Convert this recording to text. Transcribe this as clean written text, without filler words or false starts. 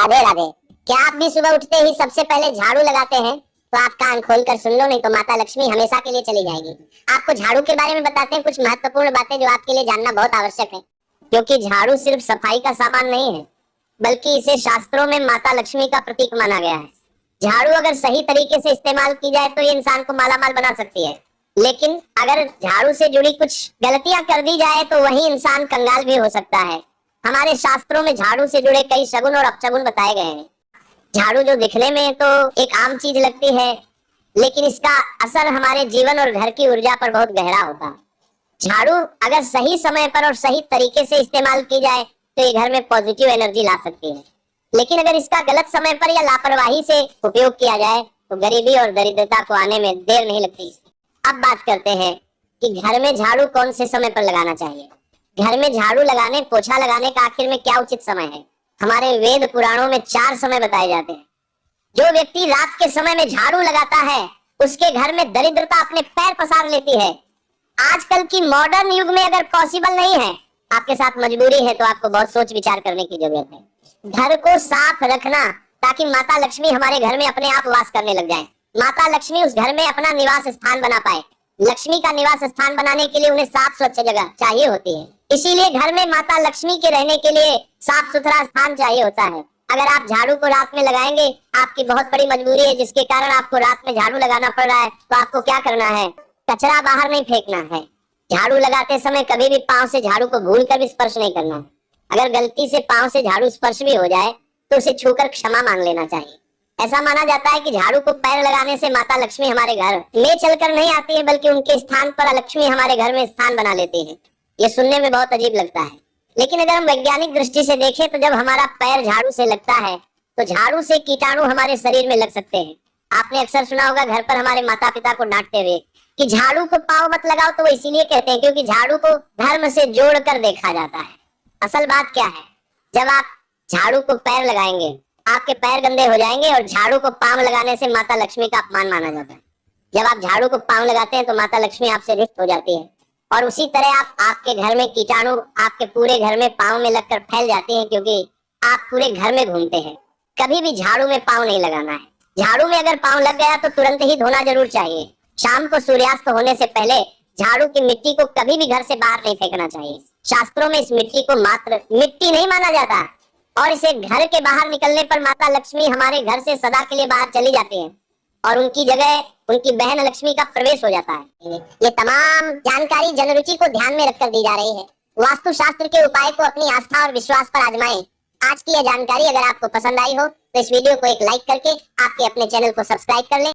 राधे राधे। क्या आप भी सुबह उठते ही सबसे पहले झाड़ू लगाते हैं? तो आप कान खोलकर सुन लो, नहीं तो माता लक्ष्मी हमेशा के लिए चली जाएगी। आपको झाड़ू के बारे में बताते हैं कुछ महत्वपूर्ण बातें जो आपके लिए जानना बहुत आवश्यक है, क्योंकि झाड़ू सिर्फ सफाई का सामान नहीं है, बल्कि इसे शास्त्रों में माता लक्ष्मी का प्रतीक माना गया है। झाड़ू अगर सही तरीके से इस्तेमाल की जाए तो ये इंसान को मालामाल बना सकती है, लेकिन अगर झाड़ू से जुड़ी कुछ गलतियां कर दी जाए तो वही इंसान कंगाल भी हो सकता है। हमारे शास्त्रों में झाड़ू से जुड़े कई शगुन और अपशगुन बताए गए हैं। झाड़ू जो दिखने में तो एक आम चीज लगती है, लेकिन इसका असर हमारे जीवन और घर की ऊर्जा पर बहुत गहरा होता है। झाड़ू अगर सही समय पर और सही तरीके से इस्तेमाल की जाए तो ये घर में पॉजिटिव एनर्जी ला सकती है, लेकिन अगर इसका गलत समय पर या लापरवाही से उपयोग किया जाए तो गरीबी और दरिद्रता को आने में देर नहीं लगती। अब बात करते हैं कि घर में झाड़ू कौन से समय पर लगाना चाहिए। घर में झाड़ू लगाने, पोछा लगाने का आखिर में क्या उचित समय है? हमारे वेद पुराणों में 4 समय बताए जाते हैं। जो व्यक्ति रात के समय में झाड़ू लगाता है उसके घर में दरिद्रता अपने पैर पसार लेती है। आजकल की मॉडर्न युग में अगर पॉसिबल नहीं है, आपके साथ मजबूरी है, तो आपको बहुत सोच विचार करने की जरूरत है। घर को साफ रखना ताकि माता लक्ष्मी हमारे घर में अपने आप वास करने लग जाए। माता लक्ष्मी उस घर में अपना निवास स्थान बना पाए। लक्ष्मी का निवास स्थान बनाने के लिए उन्हें साफ स्वच्छ जगह चाहिए होती है, इसीलिए घर में माता लक्ष्मी के रहने के लिए साफ सुथरा स्थान चाहिए होता है। अगर आप झाड़ू को रात में लगाएंगे, आपकी बहुत बड़ी मजबूरी है जिसके कारण आपको रात में झाड़ू लगाना पड़ रहा है, तो आपको क्या करना है? कचरा बाहर नहीं फेंकना है। झाड़ू लगाते समय कभी भी पांव से झाड़ू को भूल कर भी स्पर्श नहीं करना है। अगर गलती से पांव से झाड़ू स्पर्श भी हो जाए तो उसे छूकर क्षमा मांग लेना चाहिए। ऐसा माना जाता है कि झाड़ू को पैर लगाने से माता लक्ष्मी हमारे घर में चलकर नहीं आती है, बल्कि उनके स्थान पर लक्ष्मी हमारे घर में स्थान बना लेती है। ये सुनने में बहुत अजीब लगता है, लेकिन अगर हम वैज्ञानिक दृष्टि से देखें तो जब हमारा पैर झाड़ू से लगता है तो झाड़ू से कीटाणु हमारे शरीर में लग सकते हैं। आपने अक्सर सुना होगा घर पर हमारे माता पिता को डांटते हुए कि झाड़ू को पाँव मत लगाओ, तो वो इसीलिए कहते हैं क्योंकि झाड़ू को धर्म से जोड़कर देखा जाता है। असल बात क्या है? जब आप झाड़ू को पैर लगाएंगे, आपके पैर गंदे हो जाएंगे, और झाड़ू को पाँव लगाने से माता लक्ष्मी का अपमान माना जाता है। जब आप झाड़ू को पाँव लगाते हैं तो माता लक्ष्मी आपसे रिक्त हो जाती है, और उसी तरह आपके घर में कीटाणु आपके पूरे घर में पाँव में लगकर फैल जाते हैं, क्योंकि आप पूरे घर में घूमते हैं। कभी भी झाड़ू में पाँव नहीं लगाना है। झाड़ू में अगर पाँव लग गया तो तुरंत ही धोना जरूर चाहिए। शाम को सूर्यास्त होने से पहले झाड़ू की मिट्टी को कभी भी घर से बाहर नहीं फेंकना चाहिए। शास्त्रों में इस मिट्टी को मात्र मिट्टी नहीं माना जाता, और इसे घर के बाहर निकलने पर माता लक्ष्मी हमारे घर से सदा के लिए बाहर चली जाती है और उनकी जगह उनकी बहन लक्ष्मी का प्रवेश हो जाता है। ये तमाम जानकारी जनरुचि को ध्यान में रखकर दी जा रही है। वास्तु शास्त्र के उपाय को अपनी आस्था और विश्वास पर आजमाएं। आज की यह जानकारी अगर आपको पसंद आई हो तो इस वीडियो को एक लाइक करके आपके अपने चैनल को सब्सक्राइब कर लें।